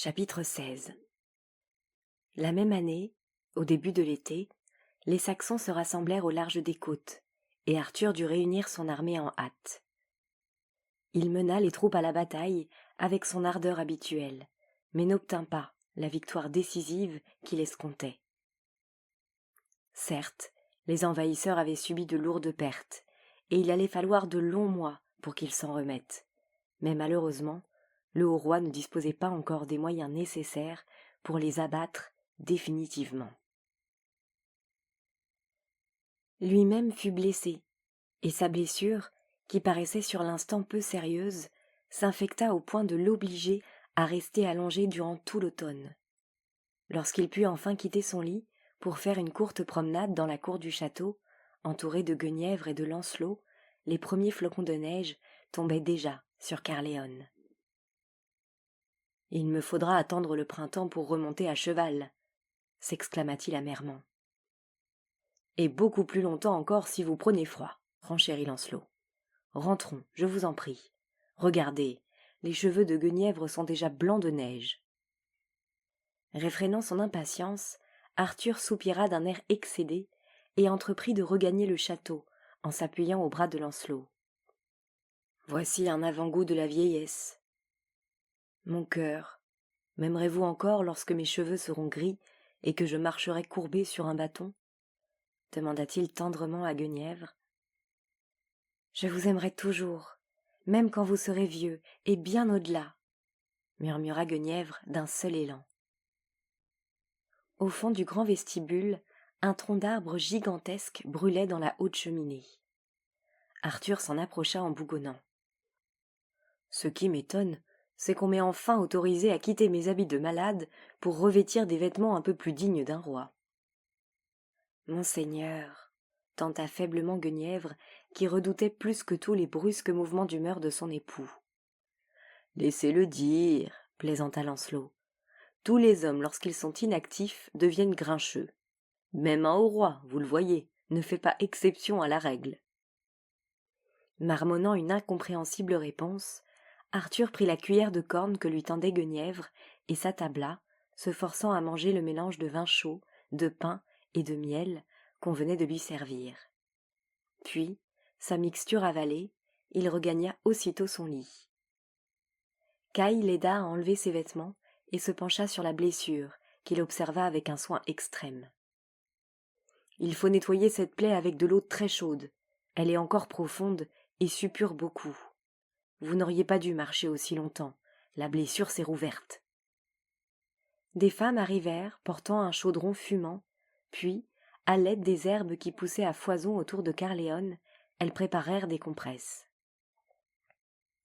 Chapitre 16. La même année, au début de l'été, les Saxons se rassemblèrent au large des côtes, et Arthur dut réunir son armée en hâte. Il mena les troupes à la bataille avec son ardeur habituelle, mais n'obtint pas la victoire décisive qu'il escomptait. Certes, les envahisseurs avaient subi de lourdes pertes, et il allait falloir de longs mois pour qu'ils s'en remettent. Mais malheureusement, le haut roi ne disposait pas encore des moyens nécessaires pour les abattre définitivement. Lui-même fut blessé, et sa blessure, qui paraissait sur l'instant peu sérieuse, s'infecta au point de l'obliger à rester allongé durant tout l'automne. Lorsqu'il put enfin quitter son lit pour faire une courte promenade dans la cour du château, entouré de guenièvres et de lancelots, les premiers flocons de neige tombaient déjà sur Caerleon. « Il me faudra attendre le printemps pour remonter à cheval, » s'exclama-t-il amèrement. « Et beaucoup plus longtemps encore si vous prenez froid, » renchérit Lancelot. « Rentrons, je vous en prie. Regardez, les cheveux de Guenièvre sont déjà blancs de neige. » Réfrénant son impatience, Arthur soupira d'un air excédé et entreprit de regagner le château en s'appuyant au bras de Lancelot. « Voici un avant-goût de la vieillesse. Mon cœur, m'aimerez-vous encore lorsque mes cheveux seront gris et que je marcherai courbé sur un bâton ?» demanda-t-il tendrement à Guenièvre. « Je vous aimerai toujours, même quand vous serez vieux et bien au-delà, » murmura Guenièvre d'un seul élan. Au fond du grand vestibule, un tronc d'arbre gigantesque brûlait dans la haute cheminée. Arthur s'en approcha en bougonnant. « Ce qui m'étonne, c'est qu'on m'ait enfin autorisé à quitter mes habits de malade pour revêtir des vêtements un peu plus dignes d'un roi. »« Monseigneur, » tenta faiblement Guenièvre, qui redoutait plus que tout les brusques mouvements d'humeur de son époux. « Laissez-le dire, » plaisanta Lancelot. « Tous les hommes, lorsqu'ils sont inactifs, deviennent grincheux. Même un haut roi, vous le voyez, ne fait pas exception à la règle. » Marmonnant une incompréhensible réponse, Arthur prit la cuillère de corne que lui tendait Guenièvre et s'attabla, se forçant à manger le mélange de vin chaud, de pain et de miel qu'on venait de lui servir. Puis, sa mixture avalée, il regagna aussitôt son lit. Caï l'aida à enlever ses vêtements et se pencha sur la blessure, qu'il observa avec un soin extrême. « Il faut nettoyer cette plaie avec de l'eau très chaude. Elle est encore profonde et suppure beaucoup. Vous n'auriez pas dû marcher aussi longtemps. La blessure s'est rouverte. » Des femmes arrivèrent portant un chaudron fumant, puis, à l'aide des herbes qui poussaient à foison autour de Caerleon, elles préparèrent des compresses.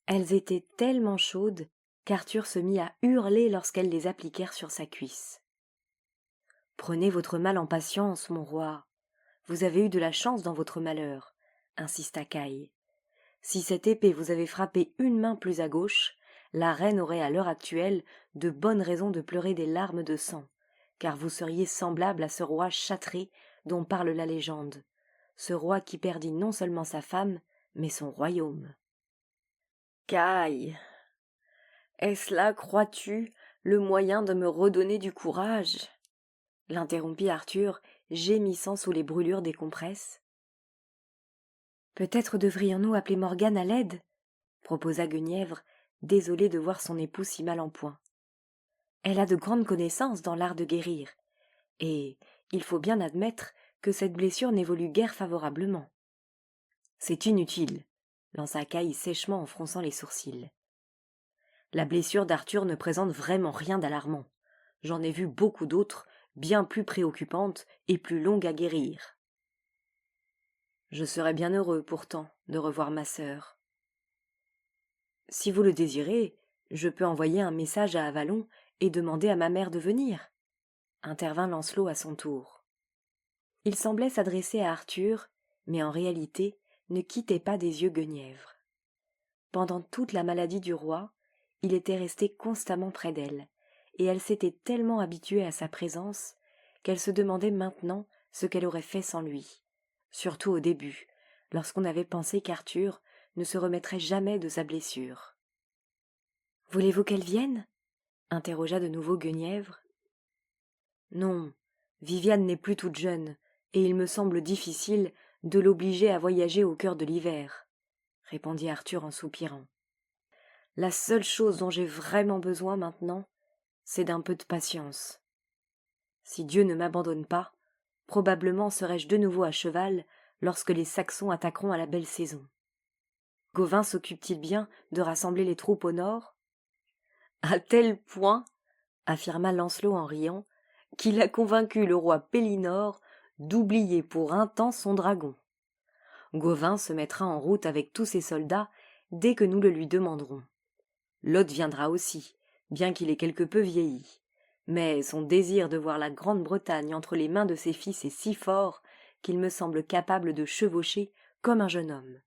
Elles étaient tellement chaudes qu'Arthur se mit à hurler lorsqu'elles les appliquèrent sur sa cuisse. « Prenez votre mal en patience, mon roi. Vous avez eu de la chance dans votre malheur, » insista Caï. « Si cette épée vous avait frappé une main plus à gauche, la reine aurait à l'heure actuelle de bonnes raisons de pleurer des larmes de sang, car vous seriez semblable à ce roi châtré dont parle la légende, ce roi qui perdit non seulement sa femme, mais son royaume. »« Caï, est-ce là, crois-tu, le moyen de me redonner du courage ?» l'interrompit Arthur, gémissant sous les brûlures des compresses. « Peut-être devrions-nous appeler Morgane à l'aide ?» proposa Guenièvre, désolée de voir son époux si mal en point. « Elle a de grandes connaissances dans l'art de guérir, et il faut bien admettre que cette blessure n'évolue guère favorablement. »« C'est inutile, » lança Caï sèchement en fronçant les sourcils. « La blessure d'Arthur ne présente vraiment rien d'alarmant. J'en ai vu beaucoup d'autres, bien plus préoccupantes et plus longues à guérir. Je serais bien heureux, pourtant, de revoir ma sœur. Si vous le désirez, je peux envoyer un message à Avalon et demander à ma mère de venir, » intervint Lancelot à son tour. Il semblait s'adresser à Arthur, mais en réalité ne quittait pas des yeux Guenièvre. Pendant toute la maladie du roi, il était resté constamment près d'elle, et elle s'était tellement habituée à sa présence qu'elle se demandait maintenant ce qu'elle aurait fait sans lui, surtout au début, lorsqu'on avait pensé qu'Arthur ne se remettrait jamais de sa blessure. « Voulez-vous qu'elle vienne » interrogea de nouveau Guenièvre. Non, Viviane n'est plus toute jeune, et il me semble difficile de l'obliger à voyager au cœur de l'hiver, répondit Arthur en soupirant. La seule chose dont j'ai vraiment besoin maintenant, c'est d'un peu de patience. Si Dieu ne m'abandonne pas, probablement serai-je de nouveau à cheval lorsque les Saxons attaqueront à la belle saison. Gauvin s'occupe-t-il bien de rassembler les troupes au nord? À tel point, affirma Lancelot en riant, qu'il a convaincu le roi Pélinore d'oublier pour un temps son dragon. Gauvin se mettra en route avec tous ses soldats dès que nous le lui demanderons. Lot viendra aussi, bien qu'il ait quelque peu vieilli. Mais son désir de voir la Grande-Bretagne entre les mains de ses fils est si fort qu'il me semble capable de chevaucher comme un jeune homme.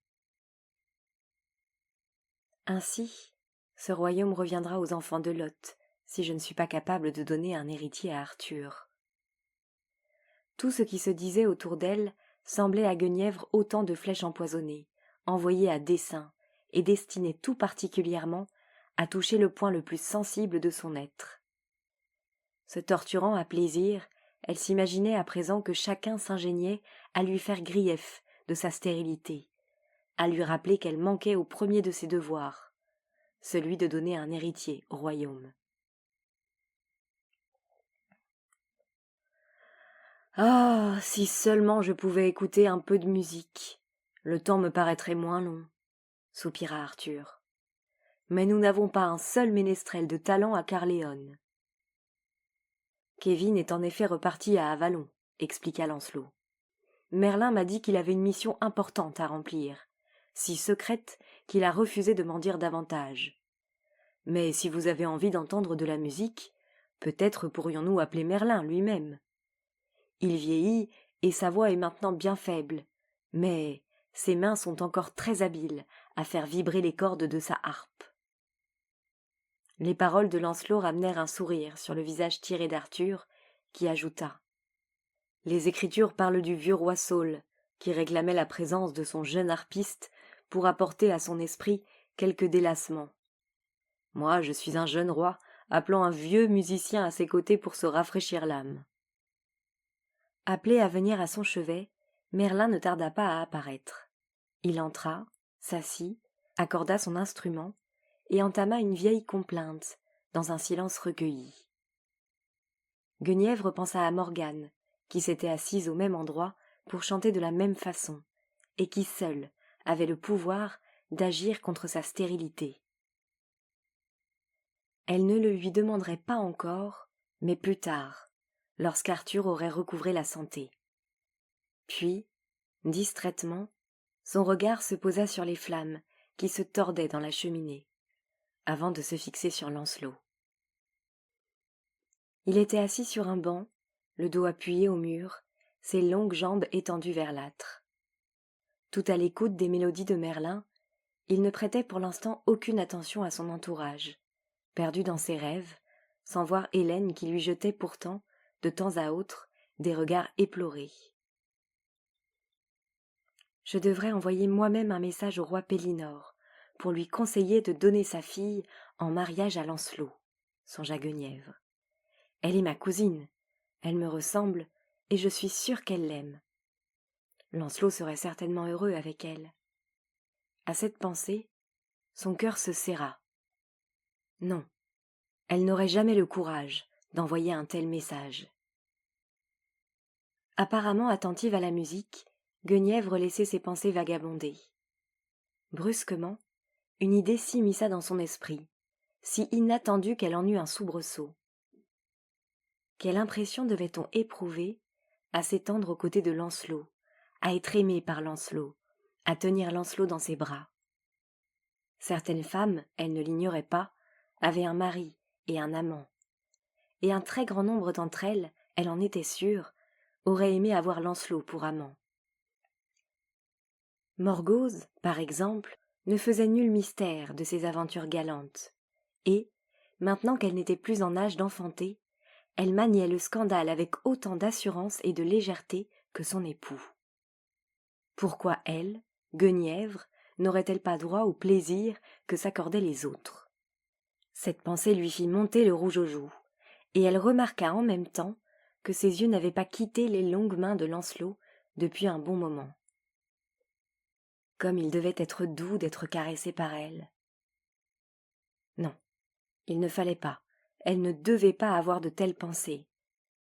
Ainsi, ce royaume reviendra aux enfants de Lot, si je ne suis pas capable de donner un héritier à Arthur. Tout ce qui se disait autour d'elle semblait à Guenièvre autant de flèches empoisonnées, envoyées à dessein et destinées tout particulièrement à toucher le point le plus sensible de son être. Se torturant à plaisir, elle s'imaginait à présent que chacun s'ingéniait à lui faire grief de sa stérilité, à lui rappeler qu'elle manquait au premier de ses devoirs, celui de donner un héritier au royaume. Ah, si seulement je pouvais écouter un peu de musique, le temps me paraîtrait moins long, soupira Arthur. Mais nous n'avons pas un seul ménestrel de talent à Caerleon. Kevin est en effet reparti à Avalon, expliqua Lancelot. Merlin m'a dit qu'il avait une mission importante à remplir, si secrète qu'il a refusé de m'en dire davantage. Mais si vous avez envie d'entendre de la musique, peut-être pourrions-nous appeler Merlin lui-même. Il vieillit et sa voix est maintenant bien faible, mais ses mains sont encore très habiles à faire vibrer les cordes de sa harpe. Les paroles de Lancelot ramenèrent un sourire sur le visage tiré d'Arthur, qui ajouta: « Les Écritures parlent du vieux roi Saul, qui réclamait la présence de son jeune harpiste pour apporter à son esprit quelque délassement. Moi, je suis un jeune roi, appelant un vieux musicien à ses côtés pour se rafraîchir l'âme. » Appelé à venir à son chevet, Merlin ne tarda pas à apparaître. Il entra, s'assit, accorda son instrument et entama une vieille complainte, dans un silence recueilli. Guenièvre pensa à Morgane, qui s'était assise au même endroit pour chanter de la même façon, et qui seule avait le pouvoir d'agir contre sa stérilité. Elle ne le lui demanderait pas encore, mais plus tard, lorsqu'Arthur aurait recouvré la santé. Puis, distraitement, son regard se posa sur les flammes qui se tordaient dans la cheminée, avant de se fixer sur Lancelot. Il était assis sur un banc, le dos appuyé au mur, ses longues jambes étendues vers l'âtre. Tout à l'écoute des mélodies de Merlin, il ne prêtait pour l'instant aucune attention à son entourage, perdu dans ses rêves, sans voir Hélène qui lui jetait pourtant, de temps à autre, des regards éplorés. Je devrais envoyer moi-même un message au roi Pélinore, pour lui conseiller de donner sa fille en mariage à Lancelot, songea Guenièvre. Elle est ma cousine, elle me ressemble, et je suis sûre qu'elle l'aime. Lancelot serait certainement heureux avec elle. À cette pensée, son cœur se serra. Non, elle n'aurait jamais le courage d'envoyer un tel message. Apparemment attentive à la musique, Guenièvre laissait ses pensées vagabonder. Brusquement, une idée s'immisça dans son esprit, si inattendue qu'elle en eut un soubresaut. Quelle impression devait-on éprouver à s'étendre aux côtés de Lancelot, à être aimée par Lancelot, à tenir Lancelot dans ses bras? Certaines femmes, elle ne l'ignorait pas, avaient un mari et un amant, et un très grand nombre d'entre elles, elle en était sûre, auraient aimé avoir Lancelot pour amant. Morgause, par exemple, ne faisait nul mystère de ses aventures galantes, et, maintenant qu'elle n'était plus en âge d'enfanter, elle maniait le scandale avec autant d'assurance et de légèreté que son époux. Pourquoi elle, Guenièvre, n'aurait-elle pas droit au plaisir que s'accordaient les autres? Cette pensée lui fit monter le rouge aux joues, et elle remarqua en même temps que ses yeux n'avaient pas quitté les longues mains de Lancelot depuis un bon moment. Comme il devait être doux d'être caressé par elle. Non, il ne fallait pas, elle ne devait pas avoir de telles pensées.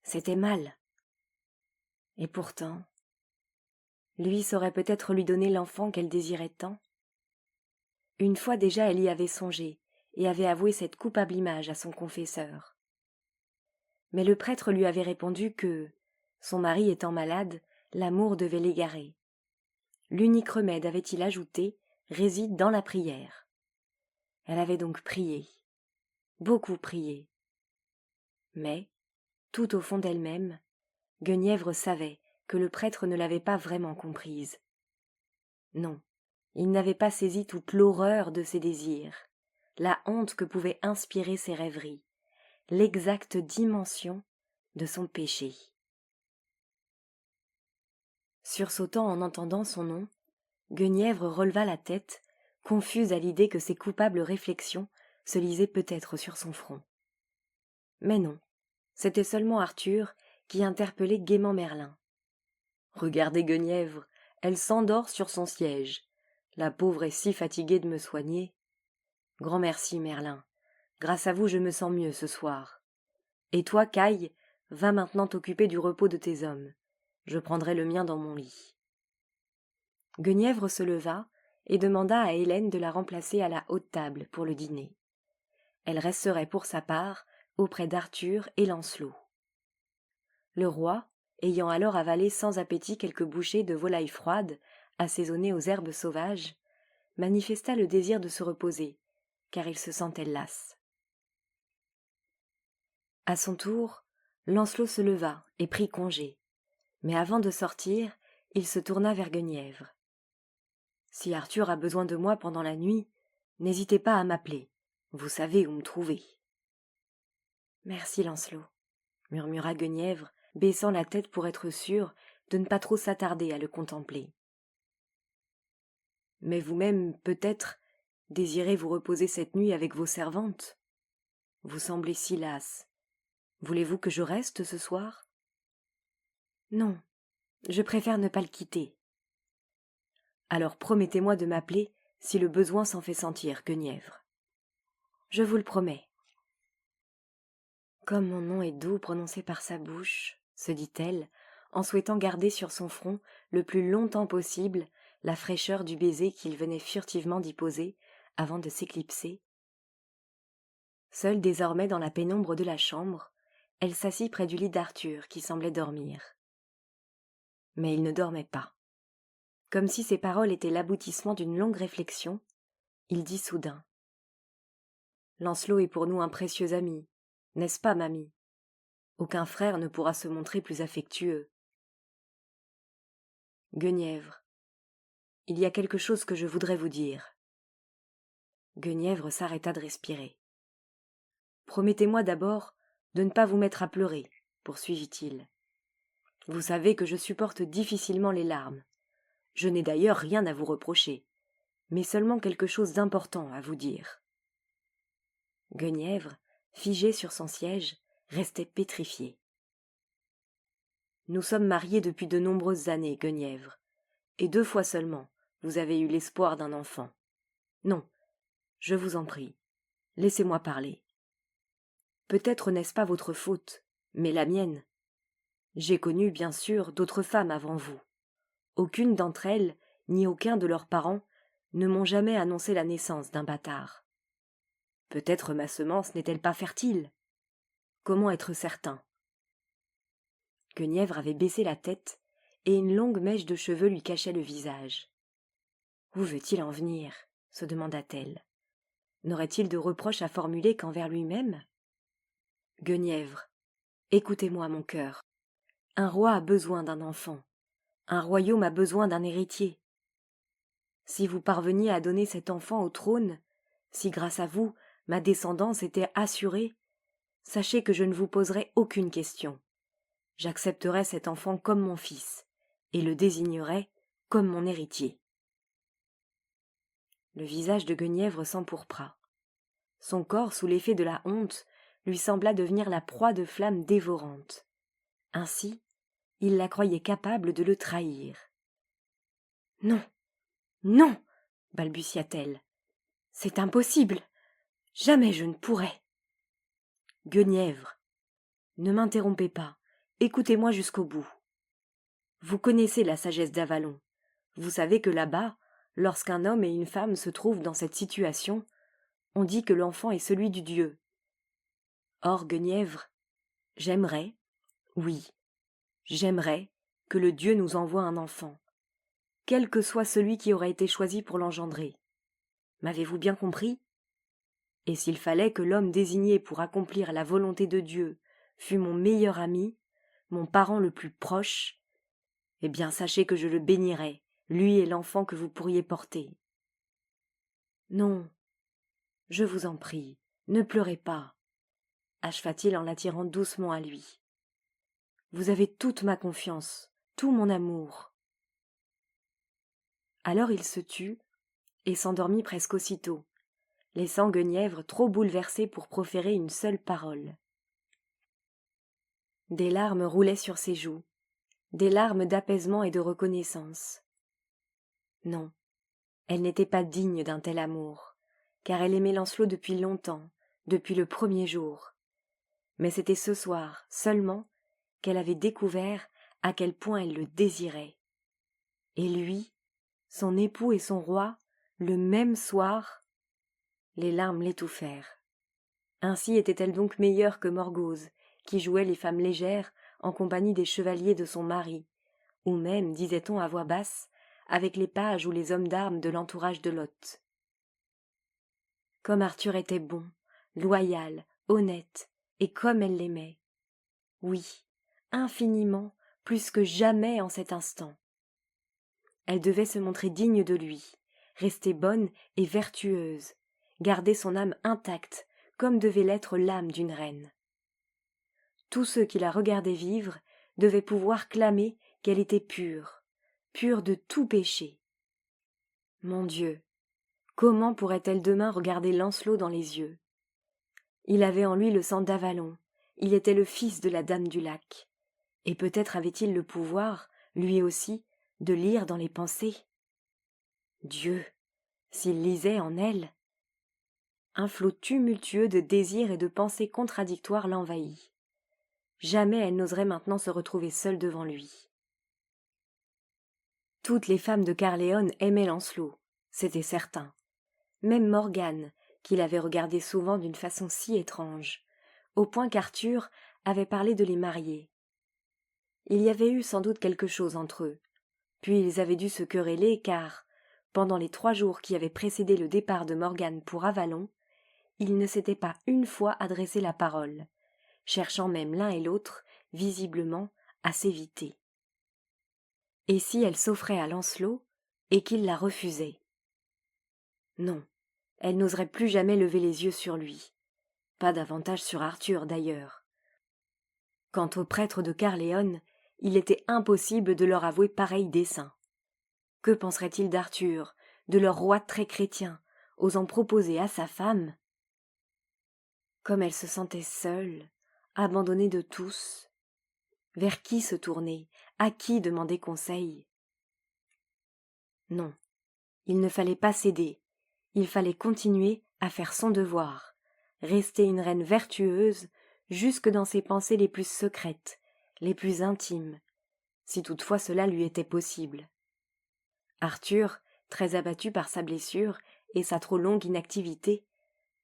C'était mal. Et pourtant, lui saurait peut-être lui donner l'enfant qu'elle désirait tant. Une fois déjà elle y avait songé, et avait avoué cette coupable image à son confesseur. Mais le prêtre lui avait répondu que, son mari étant malade, l'amour devait l'égarer. L'unique remède, avait-il ajouté, réside dans la prière. Elle avait donc prié, beaucoup prié. Mais, tout au fond d'elle-même, Guenièvre savait que le prêtre ne l'avait pas vraiment comprise. Non, il n'avait pas saisi toute l'horreur de ses désirs, la honte que pouvaient inspirer ses rêveries, l'exacte dimension de son péché. Sursautant en entendant son nom, Guenièvre releva la tête, confuse à l'idée que ses coupables réflexions se lisaient peut-être sur son front. Mais non, c'était seulement Arthur qui interpellait gaiement Merlin. « Regardez Guenièvre, elle s'endort sur son siège. La pauvre est si fatiguée de me soigner. Grand merci, Merlin. Grâce à vous, je me sens mieux ce soir. Et toi, Caille, va maintenant t'occuper du repos de tes hommes. Je prendrai le mien dans mon lit. » Guenièvre se leva et demanda à Hélène de la remplacer à la haute table pour le dîner. Elle resterait pour sa part auprès d'Arthur et Lancelot. Le roi, ayant alors avalé sans appétit quelques bouchées de volaille froide, assaisonnées aux herbes sauvages, manifesta le désir de se reposer, car il se sentait las. À son tour, Lancelot se leva et prit congé, mais avant de sortir, il se tourna vers Guenièvre. « Si Arthur a besoin de moi pendant la nuit, n'hésitez pas à m'appeler, vous savez où me trouver. » « Merci, Lancelot, » murmura Guenièvre, baissant la tête pour être sûre de ne pas trop s'attarder à le contempler. « Mais vous-même, peut-être, désirez vous reposer cette nuit avec vos servantes. Vous semblez si lasse. Voulez-vous que je reste ce soir ? » ?»« Non, je préfère ne pas le quitter. »« Alors promettez-moi de m'appeler si le besoin s'en fait sentir, Guenièvre. »« Je vous le promets. » « Comme mon nom est doux prononcé par sa bouche, » se dit-elle, en souhaitant garder sur son front le plus longtemps possible la fraîcheur du baiser qu'il venait furtivement d'y poser avant de s'éclipser. Seule désormais dans la pénombre de la chambre, elle s'assit près du lit d'Arthur qui semblait dormir. Mais il ne dormait pas. Comme si ces paroles étaient l'aboutissement d'une longue réflexion, il dit soudain : « Lancelot est pour nous un précieux ami, n'est-ce pas, mamie ? Aucun frère ne pourra se montrer plus affectueux. » « Guenièvre, il y a quelque chose que je voudrais vous dire. » Guenièvre s'arrêta de respirer. « Promettez-moi d'abord de ne pas vous mettre à pleurer, poursuivit-il. Vous savez que je supporte difficilement les larmes. Je n'ai d'ailleurs rien à vous reprocher, mais seulement quelque chose d'important à vous dire. » Guenièvre, figée sur son siège, restait pétrifiée. « Nous sommes mariés depuis de nombreuses années, Guenièvre, et 2 fois seulement vous avez eu l'espoir d'un enfant. Non, je vous en prie, laissez-moi parler. Peut-être n'est-ce pas votre faute, mais la mienne. J'ai connu, bien sûr, d'autres femmes avant vous. Aucune d'entre elles, ni aucun de leurs parents, ne m'ont jamais annoncé la naissance d'un bâtard. Peut-être ma semence n'est-elle pas fertile ? Comment être certain ? » Guenièvre avait baissé la tête, et une longue mèche de cheveux lui cachait le visage. « Où veut-il en venir ? » se demanda-t-elle. N'aurait-il de reproches à formuler qu'envers lui-même ? « Guenièvre, écoutez-moi, mon cœur. Un roi a besoin d'un enfant. Un royaume a besoin d'un héritier. Si vous parveniez à donner cet enfant au trône, si grâce à vous, ma descendance était assurée, sachez que je ne vous poserai aucune question. J'accepterai cet enfant comme mon fils, et le désignerai comme mon héritier. » Le visage de Guenièvre s'empourpra. Son corps, sous l'effet de la honte, lui sembla devenir la proie de flammes dévorantes. Ainsi, il la croyait capable de le trahir. « Non, non !» balbutia-t-elle. « C'est impossible. Jamais je ne pourrais. » « Guenièvre, ne m'interrompez pas, écoutez-moi jusqu'au bout. Vous connaissez la sagesse d'Avalon. Vous savez que là-bas, lorsqu'un homme et une femme se trouvent dans cette situation, on dit que l'enfant est celui du Dieu. Or, Guenièvre, j'aimerais, oui, j'aimerais que le Dieu nous envoie un enfant, quel que soit celui qui aurait été choisi pour l'engendrer. M'avez-vous bien compris ? Et s'il fallait que l'homme désigné pour accomplir la volonté de Dieu fût mon meilleur ami, mon parent le plus proche, eh bien sachez que je le bénirais, lui et l'enfant que vous pourriez porter. Non, je vous en prie, ne pleurez pas, acheva-t-il en l'attirant doucement à lui. Vous avez toute ma confiance, tout mon amour. Alors il se tut et s'endormit presque aussitôt, laissant Guenièvre trop bouleversée pour proférer une seule parole. Des larmes roulaient sur ses joues, des larmes d'apaisement et de reconnaissance. Non, elle n'était pas digne d'un tel amour, car elle aimait Lancelot depuis longtemps, depuis le premier jour. Mais c'était ce soir, seulement, qu'elle avait découvert à quel point elle le désirait. Et lui, son époux et son roi, le même soir, les larmes l'étouffèrent. Ainsi était-elle donc meilleure que Morgause, qui jouait les femmes légères en compagnie des chevaliers de son mari, ou même, disait-on à voix basse, avec les pages ou les hommes d'armes de l'entourage de Lot. Comme Arthur était bon, loyal, honnête, et comme elle l'aimait. Oui, infiniment, plus que jamais en cet instant. Elle devait se montrer digne de lui, rester bonne et vertueuse, garder son âme intacte, comme devait l'être l'âme d'une reine. Tous ceux qui la regardaient vivre devaient pouvoir clamer qu'elle était pure, pure de tout péché. Mon Dieu, comment pourrait-elle demain regarder Lancelot dans les yeux ? Il avait en lui le sang d'Avalon, il était le fils de la Dame du Lac, et peut-être avait-il le pouvoir, lui aussi, de lire dans les pensées. Dieu, s'il lisait en elle. Un flot tumultueux de désirs et de pensées contradictoires l'envahit. Jamais elle n'oserait maintenant se retrouver seule devant lui. Toutes les femmes de Caerléon aimaient Lancelot, c'était certain. Même Morgane, qui l'avait regardé souvent d'une façon si étrange, au point qu'Arthur avait parlé de les marier. Il y avait eu sans doute quelque chose entre eux, puis ils avaient dû se quereller car, pendant les 3 jours qui avaient précédé le départ de Morgane pour Avalon, ils ne s'étaient pas une fois adressé la parole, cherchant même l'un et l'autre, visiblement, à s'éviter. Et si elle s'offrait à Lancelot, et qu'il la refusait ? Non, elle n'oserait plus jamais lever les yeux sur lui. Pas davantage sur Arthur, d'ailleurs. Quant aux prêtres de Caerléon, il était impossible de leur avouer pareil dessein. Que penseraient-ils d'Arthur, de leur roi très chrétien, osant proposer à sa femme ? Comme elle se sentait seule, abandonnée de tous. Vers qui se tourner ? À qui demander conseil ? Non, il ne fallait pas céder, il fallait continuer à faire son devoir, rester une reine vertueuse jusque dans ses pensées les plus secrètes, les plus intimes, si toutefois cela lui était possible. Arthur, très abattu par sa blessure et sa trop longue inactivité,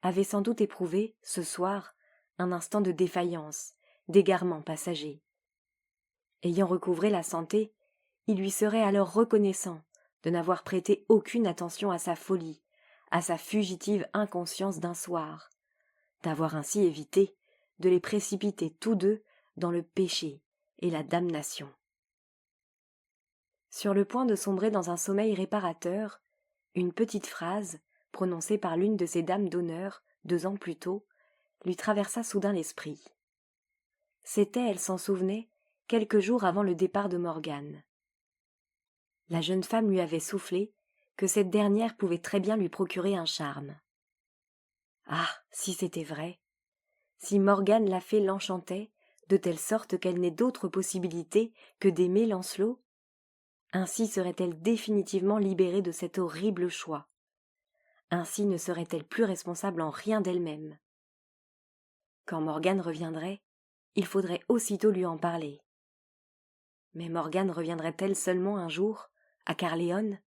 avait sans doute éprouvé, ce soir, un instant de défaillance, d'égarement passager. Ayant recouvré la santé, il lui serait alors reconnaissant de n'avoir prêté aucune attention à sa folie, à sa fugitive inconscience d'un soir, d'avoir ainsi évité de les précipiter tous deux dans le péché et la damnation. Sur le point de sombrer dans un sommeil réparateur, une petite phrase, prononcée par l'une de ses dames d'honneur 2 ans plus tôt, lui traversa soudain l'esprit. C'était, elle s'en souvenait, quelques jours avant le départ de Morgane. La jeune femme lui avait soufflé que cette dernière pouvait très bien lui procurer un charme. Ah, si c'était vrai! Si Morgane la fée l'enchantait, de telle sorte qu'elle n'ait d'autre possibilité que d'aimer Lancelot, ainsi serait-elle définitivement libérée de cet horrible choix. Ainsi ne serait-elle plus responsable en rien d'elle-même. Quand Morgane reviendrait, il faudrait aussitôt lui en parler. Mais Morgane reviendrait-elle seulement un jour, à Caerleon,